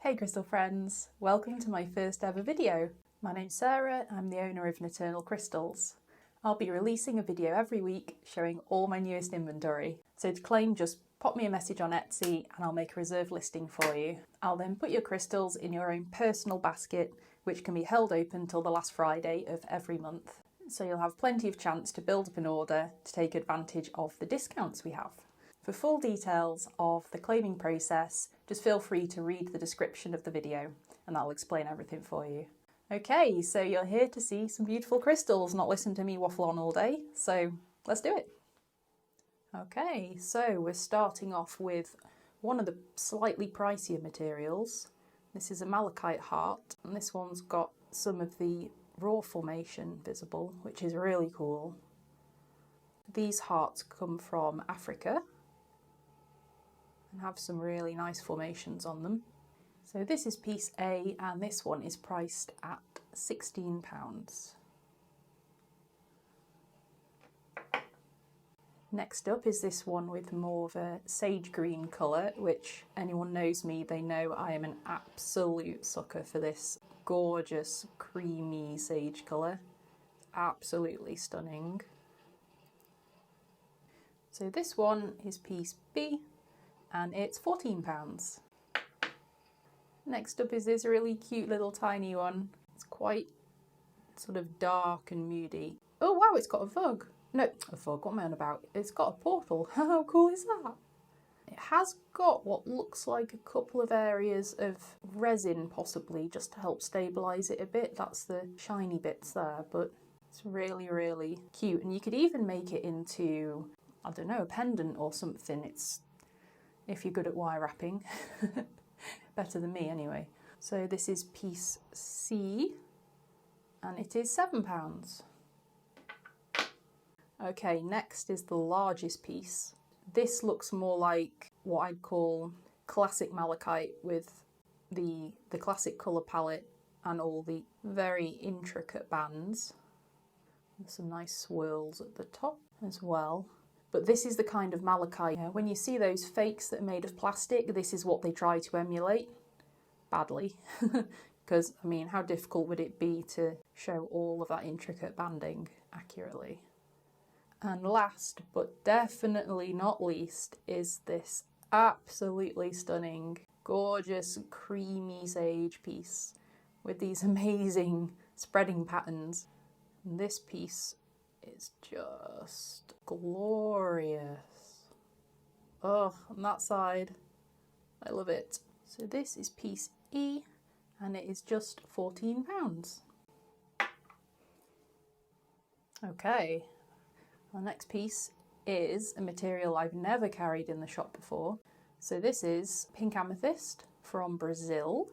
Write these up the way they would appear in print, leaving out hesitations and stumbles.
Hey crystal friends, welcome to my first ever video. My name's Sarah, I'm the owner of Nocturnal Crystals. I'll be releasing a video every week showing all my newest inventory. So to claim, just pop me a message on Etsy and I'll make a reserve listing for you. I'll then put your crystals in your own personal basket, which can be held open till the last Friday of every month. So you'll have plenty of chance to build up an order to take advantage of the discounts we have. For full details of the claiming process, just feel free to read the description of the video and that'll explain everything for you. Okay, so you're here to see some beautiful crystals, not listen to me waffle on all day, so let's do it. Okay, so we're starting off with one of the slightly pricier materials. This is a Malachite heart, and this one's got some of the raw formation visible, which is really cool. These hearts come from Africa and have some really nice formations on them. So this is piece A and this one is priced at £16. Next up is this one with more of a sage green colour, which anyone knows me, they know I am an absolute sucker for this gorgeous creamy sage colour. Absolutely stunning. So this one is piece B and it's £14. Next up is this really cute little tiny one. It's quite sort of dark and moody. Oh wow, it's got a vug. No, a vug, what am I on about? It's got a portal. How cool is that? It has got what looks like a couple of areas of resin possibly, just to help stabilise it a bit. That's the shiny bits there, but it's really, really cute. And you could even make it into, I don't know, a pendant or something. It's, if you're good at wire wrapping. Better than me anyway. So this is piece C and it is £7. Okay, next is the largest piece. This looks more like what I'd call classic malachite with the classic colour palette and all the very intricate bands. There's some nice swirls at the top as well. But this is the kind of malachite, when you see those fakes that are made of plastic, this is what they try to emulate. Badly. Because, I mean, how difficult would it be to show all of that intricate banding accurately? And last, but definitely not least, is this absolutely stunning, gorgeous, creamy sage piece with these amazing spreading patterns. And this piece is just glorious. Oh, on that side, I love it. So this is piece E and it is just £14. Okay, our next piece is a material I've never carried in the shop before. So this is pink amethyst from Brazil.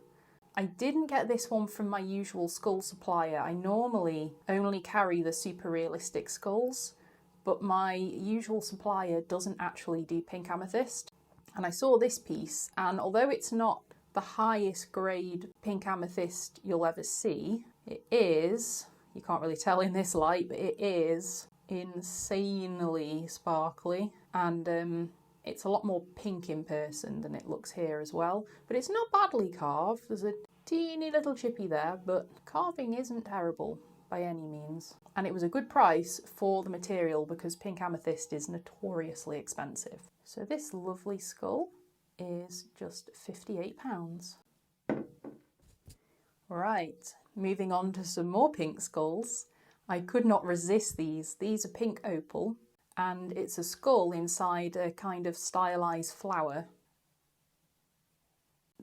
I didn't get this one from my usual skull supplier. I normally only carry the super realistic skulls, but my usual supplier doesn't actually do pink amethyst. And I saw this piece, and although it's not the highest grade pink amethyst you'll ever see, it is, you can't really tell in this light, but it is insanely sparkly, and it's a lot more pink in person than it looks here as well. But it's not badly carved. There's a teeny little chippy there, but carving isn't terrible by any means. And it was a good price for the material because pink amethyst is notoriously expensive. So this lovely skull is just £58. Right, moving on to some more pink skulls. I could not resist these. These are pink opal, and it's a skull inside a kind of stylised flower.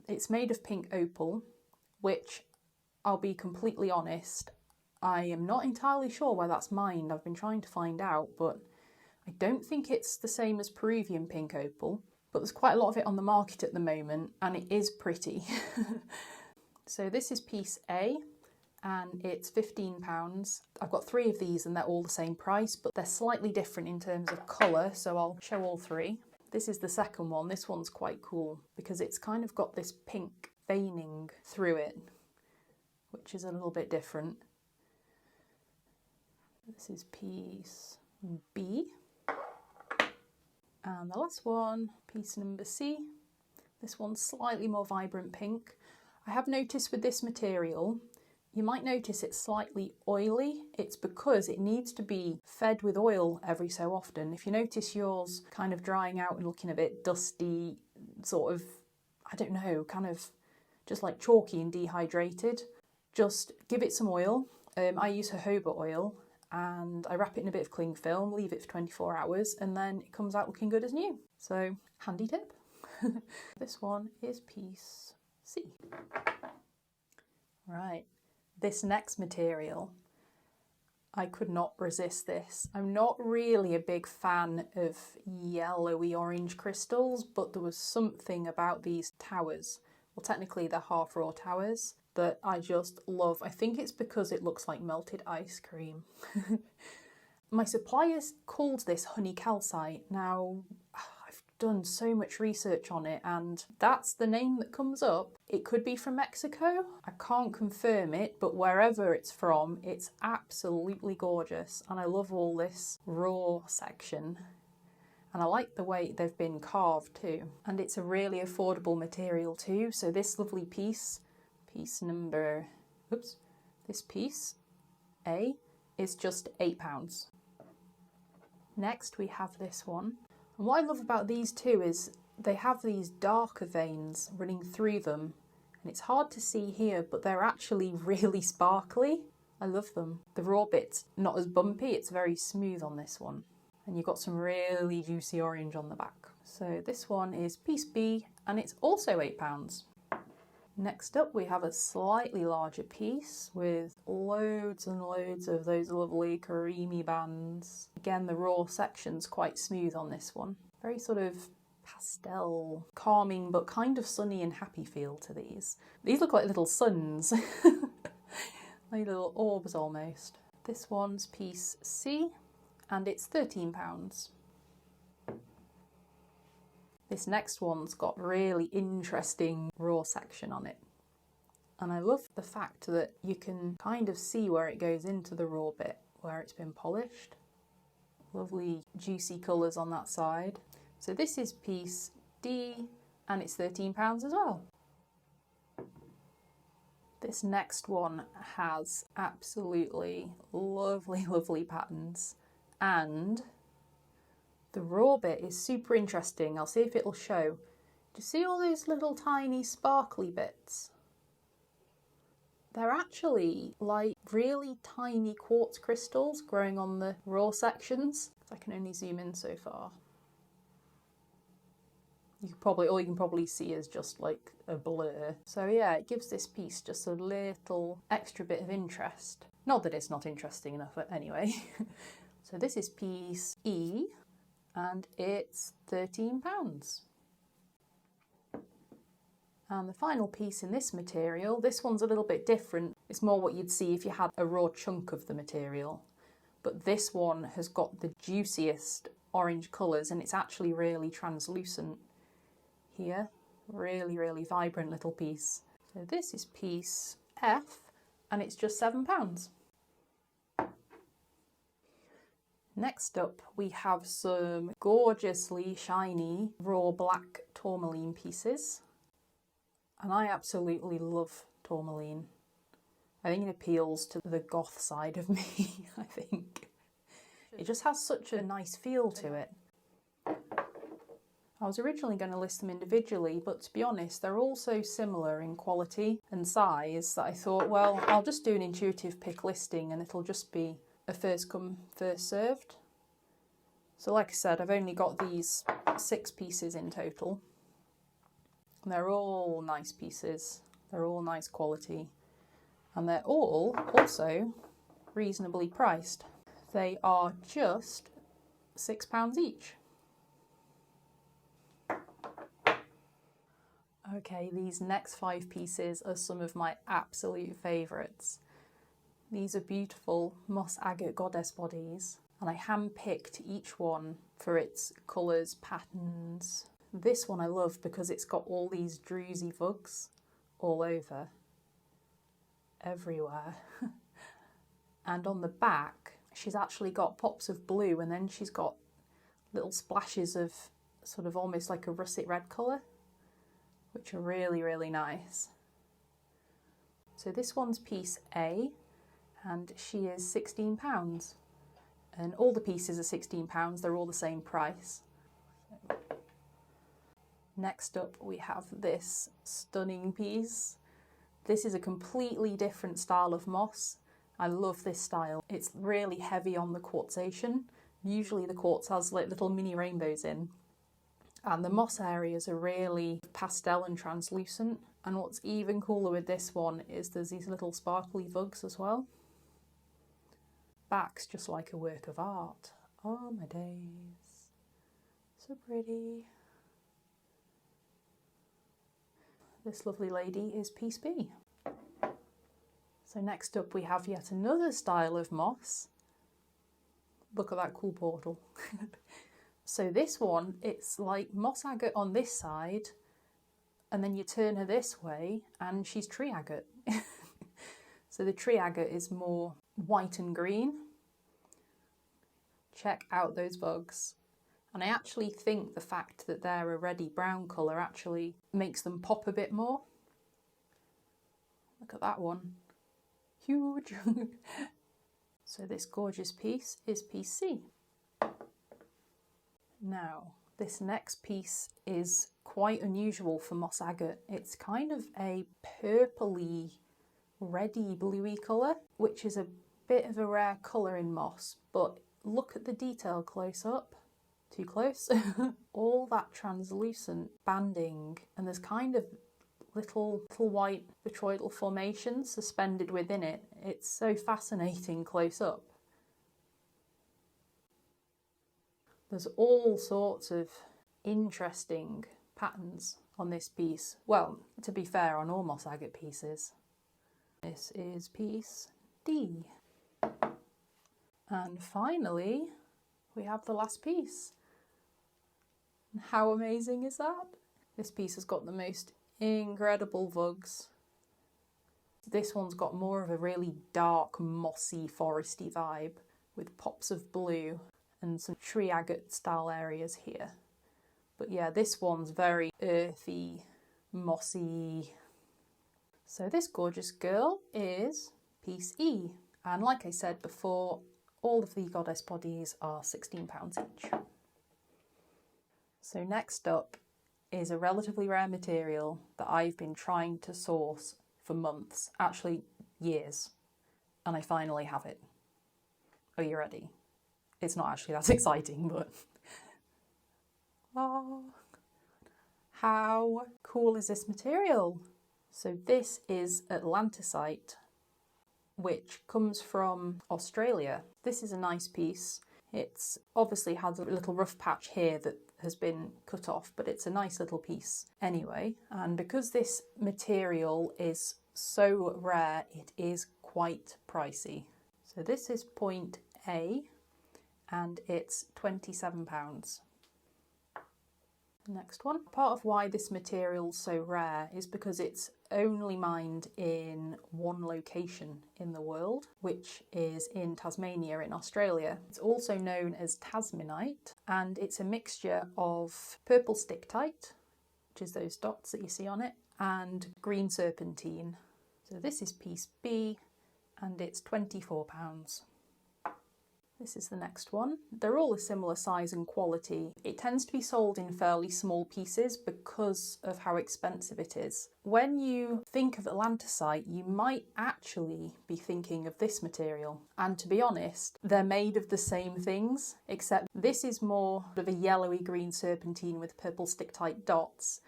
It's made of pink opal, which, I'll be completely honest, I am not entirely sure why that's mined. I've been trying to find out, but I don't think it's the same as Peruvian pink opal, but there's quite a lot of it on the market at the moment, and it is pretty. So this is piece A, and it's £15. I've got 3 of these and they're all the same price, but they're slightly different in terms of colour, so I'll show all 3. This is the second one. This one's quite cool because it's kind of got this pink veining through it, which is a little bit different. This is piece B. And the last one, piece number C. This one's slightly more vibrant pink. I have noticed with this material, you might notice it's slightly oily. It's because it needs to be fed with oil every so often. If you notice yours kind of drying out and looking a bit dusty, sort of, I don't know, kind of just like chalky and dehydrated, just give it some oil. I use jojoba oil and I wrap it in a bit of cling film, leave it for 24 hours, and then it comes out looking good as new. So, handy tip. This one is piece C. Right, this next material, I could not resist this. I'm not really a big fan of yellowy orange crystals, but there was something about these towers, well technically they're half raw towers, that I just love. I think it's because it looks like melted ice cream. My suppliers called this honey calcite. Now, I've done so much research on it and that's the name that comes up. It could be from Mexico. I can't confirm it, but wherever it's from, it's absolutely gorgeous. And I love all this raw section. And I like the way they've been carved too. And it's a really affordable material too. So this lovely piece number, this piece, A, is just £8. Next we have this one. And what I love about these two is they have these darker veins running through them. And it's hard to see here, but they're actually really sparkly. I love them. The raw bit's not as bumpy, it's very smooth on this one. And you've got some really juicy orange on the back. So this one is piece B and it's also £8. Next up we have a slightly larger piece with loads and loads of those lovely creamy bands. Again, the raw section's quite smooth on this one. Very sort of pastel, calming but kind of sunny and happy feel to these. These look like little suns, like little orbs almost. This one's piece C and it's £13. This next one's got really interesting raw section on it. And I love the fact that you can kind of see where it goes into the raw bit, where it's been polished. Lovely juicy colours on that side. So this is piece D and it's £13 as well. This next one has absolutely lovely, lovely patterns. And the raw bit is super interesting. I'll see if it'll show. Do you see all those little tiny sparkly bits? They're actually like really tiny quartz crystals growing on the raw sections. I can only zoom in so far. All you can probably see is just like a blur. So yeah, it gives this piece just a little extra bit of interest. Not that it's not interesting enough, but anyway. So this is piece E. And it's £13. And the final piece in this material, this one's a little bit different. It's more what you'd see if you had a raw chunk of the material. But this one has got the juiciest orange colours and it's actually really translucent here. Really, really vibrant little piece. So this is piece F and it's just £7. Next up, we have some gorgeously shiny raw black tourmaline pieces. And I absolutely love tourmaline. I think it appeals to the goth side of me, I think. It just has such a nice feel to it. I was originally going to list them individually, but to be honest, they're all so similar in quality and size that I thought, well, I'll just do an intuitive pick listing and it'll just be a first come, first served. So like I said, I've only got these 6 pieces in total. And they're all nice pieces. They're all nice quality. And they're all also reasonably priced. They are just £6 each. Okay, these next 5 pieces are some of my absolute favourites. These are beautiful moss agate goddess bodies, and I hand-picked each one for its colours, patterns. This one I love because it's got all these druzy vugs all over, everywhere. And on the back, she's actually got pops of blue, and then she's got little splashes of sort of almost like a russet red colour. which are really, really nice. So this one's piece A, and she is £16. And all the pieces are £16, they're all the same price. Next up we have this stunning piece. This is a completely different style of moss. I love this style. It's really heavy on the quartzation. Usually the quartz has like little mini rainbows in. And the moss areas are really pastel and translucent. And what's even cooler with this one is there's these little sparkly vugs as well. Back's just like a work of art. Oh my days. So pretty. This lovely lady is piece B. So next up we have yet another style of moss. Look at that cool portal. So this one, it's like moss agate on this side, and then you turn her this way and she's tree agate. So the tree agate is more white and green. Check out those bugs. And I actually think the fact that they're a reddy brown colour actually makes them pop a bit more. Look at that one. Huge. So this gorgeous piece is piece C. Now, this next piece is quite unusual for moss agate. It's kind of a purpley, reddy, bluey colour, which is a bit of a rare colour in moss, but look at the detail close up. Too close. All that translucent banding, and there's kind of little white botryoidal formations suspended within it. It's so fascinating close up. There's all sorts of interesting patterns on this piece. Well, to be fair, on all moss agate pieces. This is piece D. And finally, we have the last piece. How amazing is that? This piece has got the most incredible vugs. This one's got more of a really dark, mossy, foresty vibe with pops of blue and some tree agate style areas here. But yeah, this one's very earthy, mossy. So this gorgeous girl is piece E. And like I said before, all of the goddess bodies are £16 each. So next up is a relatively rare material that I've been trying to source for months, actually years, and I finally have it. Are you ready? It's not actually that exciting, but oh, how cool is this material? So this is Atlantisite, which comes from Australia. This is a nice piece. It's obviously has a little rough patch here that has been cut off, but it's a nice little piece anyway. And because this material is so rare, it is quite pricey. So this is point A, and it's £27. Next one. Part of why this material's so rare is because it's only mined in one location in the world, which is in Tasmania in Australia. It's also known as Tasmanite, and it's a mixture of purple sticktite, which is those dots that you see on it, and green serpentine. So this is piece B, and it's £24. This is the next one. They're all a similar size and quality. It tends to be sold in fairly small pieces because of how expensive it is. When you think of Atlantisite, you might actually be thinking of this material. And to be honest, they're made of the same things, except this is more of a yellowy green serpentine with purple sticktite dots,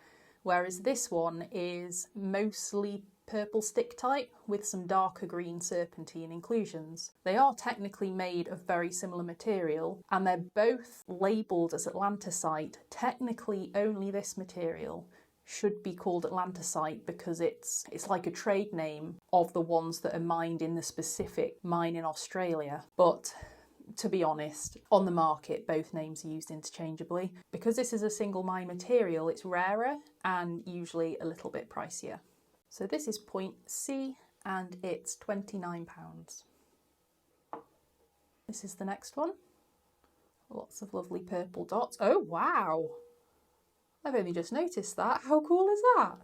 whereas this one is mostly purple sticktite with some darker green serpentine inclusions. They are technically made of very similar material, and they're both labelled as Atlantisite. Technically only this material should be called Atlantisite because it's like a trade name of the ones that are mined in the specific mine in Australia. But to be honest, on the market both names are used interchangeably. Because this is a single mine material, it's rarer and usually a little bit pricier. So this is point C, and it's £29. This is the next one. Lots of lovely purple dots. Oh wow! I've only just noticed that. How cool is that?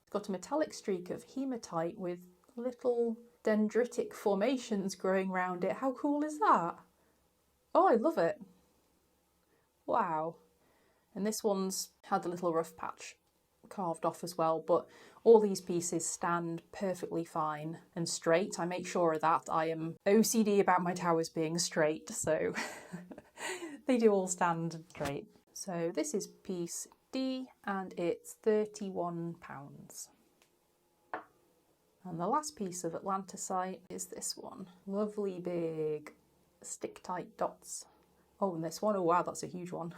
It's got a metallic streak of hematite with little dendritic formations growing around it. How cool is that? Oh, I love it. Wow. And this one's had a little rough patch carved off as well, but all these pieces stand perfectly fine and straight. I make sure of that. I am OCD about my towers being straight, so they do all stand straight. So this is piece D and it's £31. And the last piece of Atlantisite is this one. Lovely big stick-tight dots. Oh, and this one, oh wow, that's a huge one.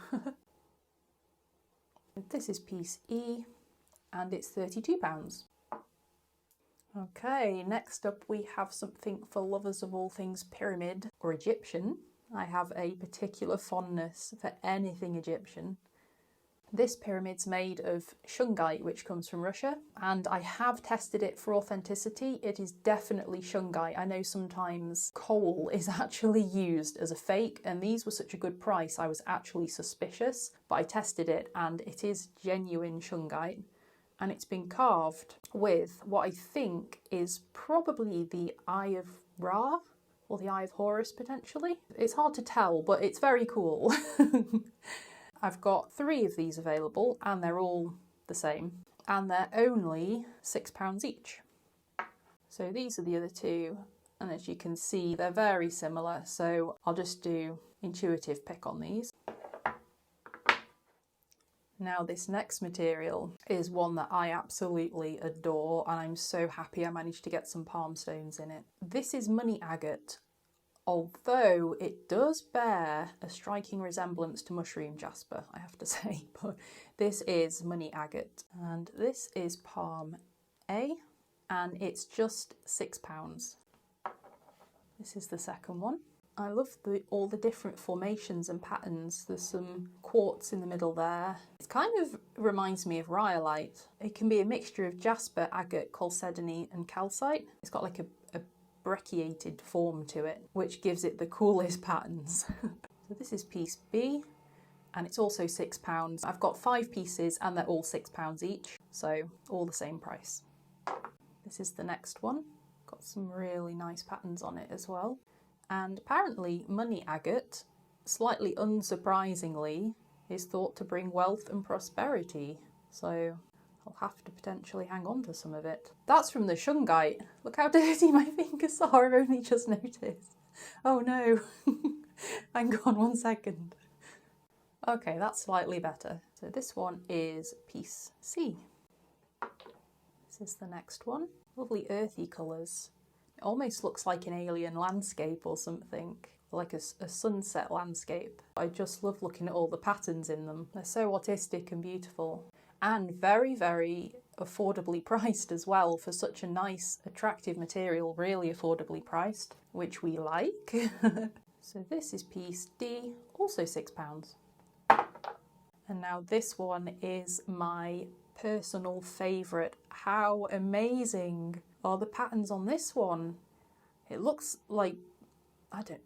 This is piece E and it's £32. Okay, next up we have something for lovers of all things pyramid or Egyptian. I have a particular fondness for anything Egyptian. This pyramid's made of Shungite, which comes from Russia, and I have tested it for authenticity. It is definitely Shungite. I know sometimes coal is actually used as a fake, and these were such a good price I was actually suspicious, but I tested it and it is genuine Shungite. And it's been carved with what I think is probably the Eye of Ra, or the Eye of Horus potentially. It's hard to tell, but it's very cool. I've got 3 of these available and they're all the same. And they're only £6 each. So these are the other 2. And as you can see, they're very similar. So I'll just do intuitive pick on these. Now this next material is one that I absolutely adore and I'm so happy I managed to get some palm stones in it. This is money agate, although it does bear a striking resemblance to mushroom jasper, I have to say, but this is money agate and this is palm A and it's just £6. This is the second one. I love all the different formations and patterns. There's some quartz in the middle there. It kind of reminds me of rhyolite. It can be a mixture of jasper, agate, chalcedony and calcite. It's got like a brecciated form to it, which gives it the coolest patterns. So this is piece B and it's also £6. I've got 5 pieces and they're all £6 each, so all the same price. This is the next one. Got some really nice patterns on it as well. And apparently money agate, slightly unsurprisingly, is thought to bring wealth and prosperity. So I'll have to potentially hang on to some of it. That's from the Shungite. Look how dirty my fingers are, I've only just noticed. Oh no. Hang on 1 second. Okay, that's slightly better. So this one is piece C. This is the next one. Lovely earthy colours. It almost looks like an alien landscape or something, like a sunset landscape. I just love looking at all the patterns in them. They're so artistic and beautiful. And very, very affordably priced as well for such a nice, attractive material, really affordably priced, which we like. So this is piece D, also £6. And now this one is my personal favourite. How amazing are the patterns on this one? It looks like, it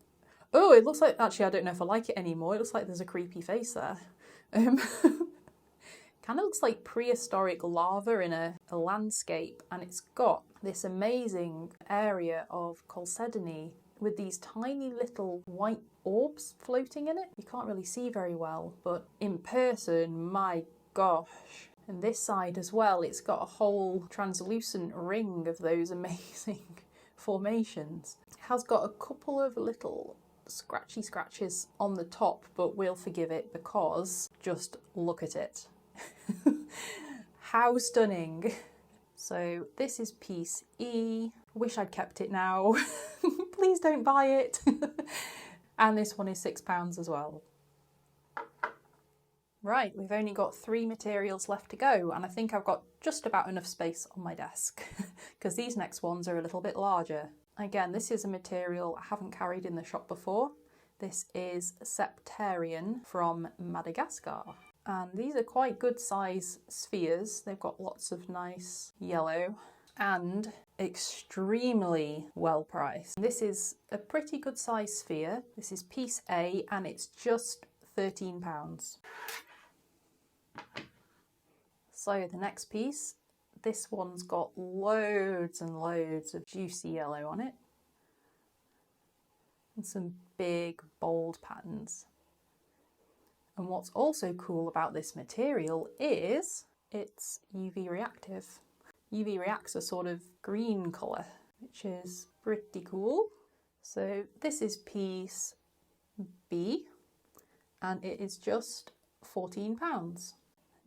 looks like, actually I don't know if I like it anymore. It looks like there's a creepy face there. Kind of looks like prehistoric lava in a landscape, and it's got this amazing area of chalcedony with these tiny little white orbs floating in it. You can't really see very well, but in person, my gosh. And this side as well, it's got a whole translucent ring of those amazing formations. It has got a couple of little scratchy scratches on the top, but we'll forgive it because just look at it. How stunning. So this is piece E. Wish I'd kept it now. Please don't buy it. And this one is £6 as well. Right, we've only got 3 materials left to go, and I think I've got just about enough space on my desk because these next ones are a little bit larger. Again, this is a material I haven't carried in the shop before. This is Septarian from Madagascar. And these are quite good size spheres. They've got lots of nice yellow and extremely well priced. This is a pretty good size sphere. This is piece A and it's just £13. So the next piece, this one's got loads and loads of juicy yellow on it. And some big, bold patterns. And what's also cool about this material is it's UV reactive. UV reacts a sort of green colour, which is pretty cool. So this is piece B, and it is just £14.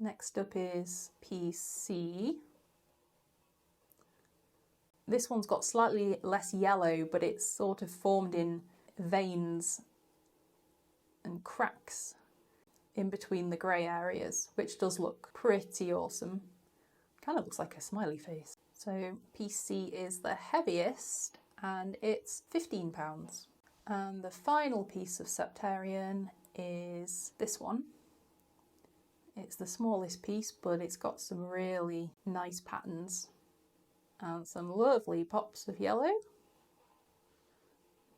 Next up is piece C. This one's got slightly less yellow, but it's sort of formed in veins and cracks in between the grey areas, which does look pretty awesome. Kind of looks like a smiley face. So piece C is the heaviest and it's £15. And the final piece of Septarian is this one. It's the smallest piece, but it's got some really nice patterns and some lovely pops of yellow.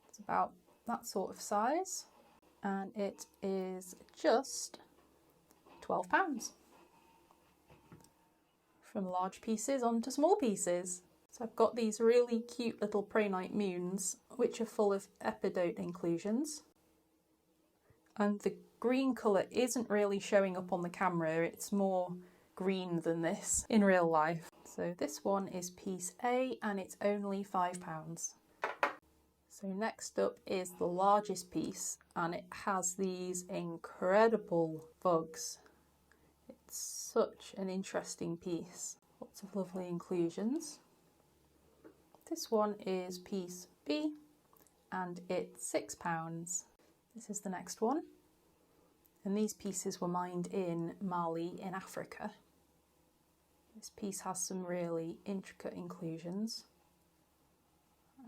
It's about that sort of size, and it is just £12. From large pieces onto small pieces. So I've got these really cute little Prehnite Moons, which are full of epidote inclusions. And the green colour isn't really showing up on the camera, it's more green than this in real life. So this one is piece A and it's only £5. So next up is the largest piece, and it has these incredible bugs. It's such an interesting piece. Lots of lovely inclusions. This one is piece B and it's £6. This is the next one. And these pieces were mined in Mali in Africa. This piece has some really intricate inclusions.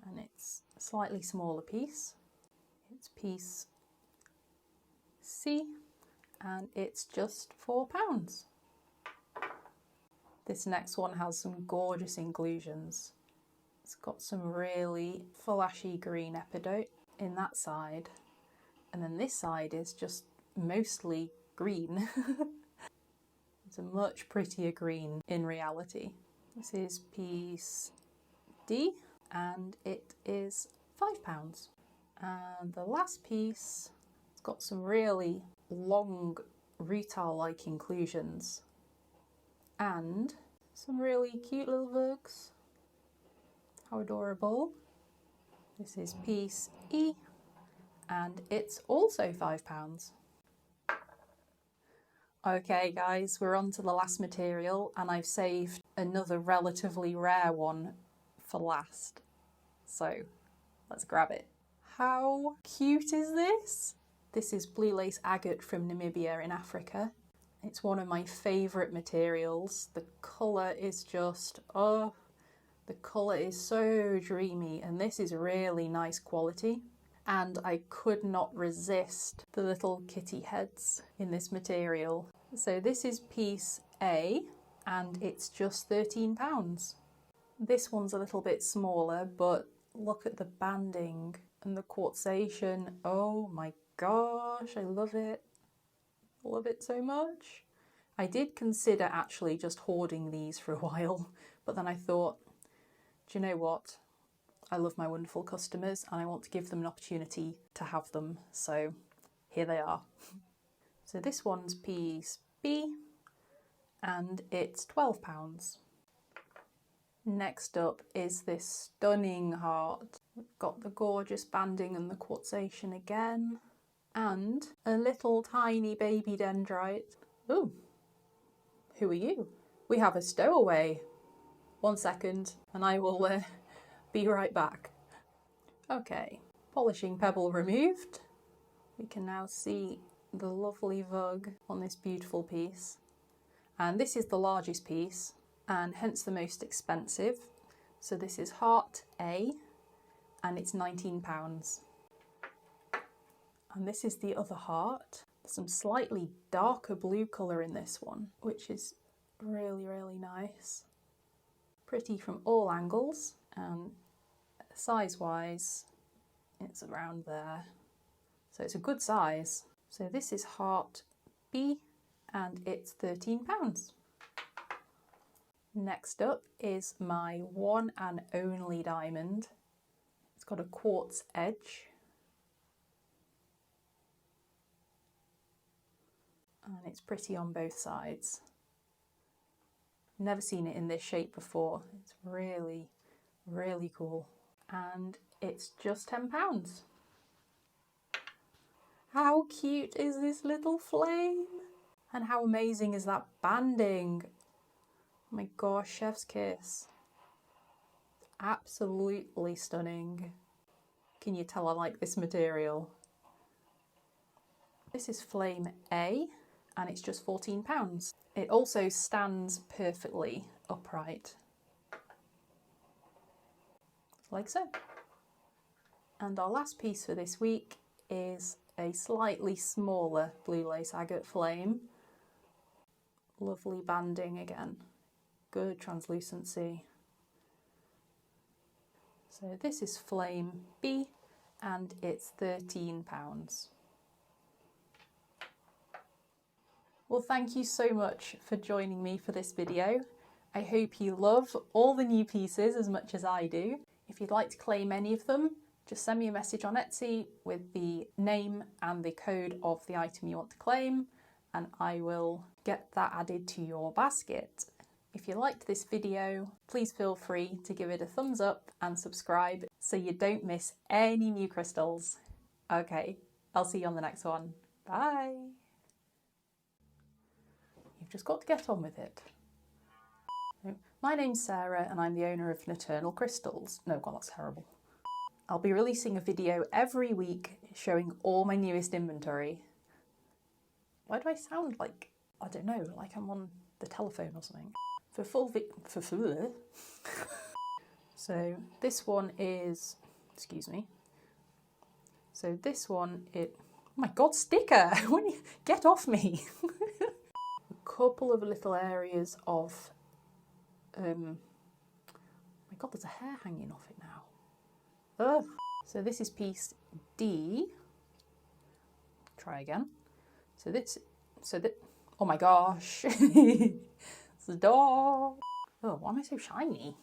And it's a slightly smaller piece. It's piece C and it's just £4. This next one has some gorgeous inclusions. It's got some really flashy green epidote in that side, and then this side is just mostly green. It's a much prettier green in reality. This is piece D and it is £5. And the last piece, it's got some really long rutile-like inclusions and some really cute little bugs. How adorable. This is piece E and it's also £5. Okay guys, we're on to the last material and I've saved another relatively rare one for last. So let's grab it. How cute is this? This is blue lace agate from Namibia in Africa. It's one of my favourite materials. The colour is just, oh, the colour is so dreamy, and this is really nice quality. And I could not resist the little kitty heads in this material. So this is piece A and it's just £13. This one's a little bit smaller, but look at the banding and the quartzation. Oh my gosh, I love it. Love it so much. I did consider actually just hoarding these for a while, but then I thought, do you know what? I love my wonderful customers and I want to give them an opportunity to have them, so here they are. So this one's piece B and it's £12. Next up is this stunning heart. We've got the gorgeous banding and the quartzation again, and a little tiny baby dendrite. Ooh, who are you? We have a stowaway. 1 second and I will be right back. Okay, polishing pebble removed. We can now see the lovely vug on this beautiful piece. And this is the largest piece and hence the most expensive. So this is heart A and it's £19. And this is the other heart. Some slightly darker blue colour in this one, which is really, really nice. Pretty from all angles, and size-wise, it's around there. So it's a good size. So this is heart B, and it's £13. Next up is my one and only diamond. It's got a quartz edge. And it's pretty on both sides. Never seen it in this shape before. It's really, really cool. And it's just £10. How cute is this little flame? And how amazing is that banding? Oh my gosh, chef's kiss. Absolutely stunning. Can you tell I like this material? This is flame A and it's just £14. It also stands perfectly upright. Like so. And our last piece for this week is a slightly smaller blue lace agate flame. Lovely banding again. Good translucency. So this is flame B and it's £13. Well, thank you so much for joining me for this video. I hope you love all the new pieces as much as I do. If you'd like to claim any of them, just send me a message on Etsy with the name and the code of the item you want to claim, and I will get that added to your basket. If you liked this video, please feel free to give it a thumbs up and subscribe so you don't miss any new crystals. Okay, I'll see you on the next one. Bye! You've just got to get on with it. My name's Sarah and I'm the owner of Nocturnal Crystals. No, God, that's terrible. I'll be releasing a video every week showing all my newest inventory. Why do I sound like, I don't know, like I'm on the telephone or something? So this one is, excuse me. So this one, oh my God, sticker! When you get off me! A couple of little areas of, oh my God, there's a hair hanging off it now. Ugh. So this is piece D. Try again. Oh my gosh. Stop. Oh, why am I so shiny?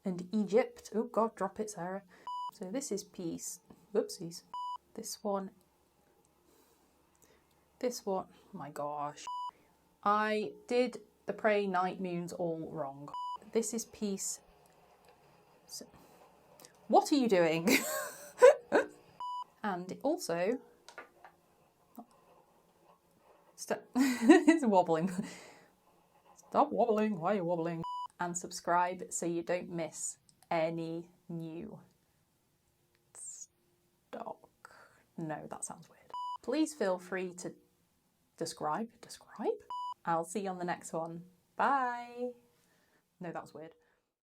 And Egypt. Oh God, drop it, Sarah. So this is piece, whoopsies. This one, oh my gosh. I did the Prehnite Moons all wrong. This is piece, what are you doing? And also, it's wobbling. Stop wobbling, why are you wobbling? And subscribe so you don't miss any new stock. No, that sounds weird. Please feel free to describe? I'll see you on the next one. Bye. No, that was weird.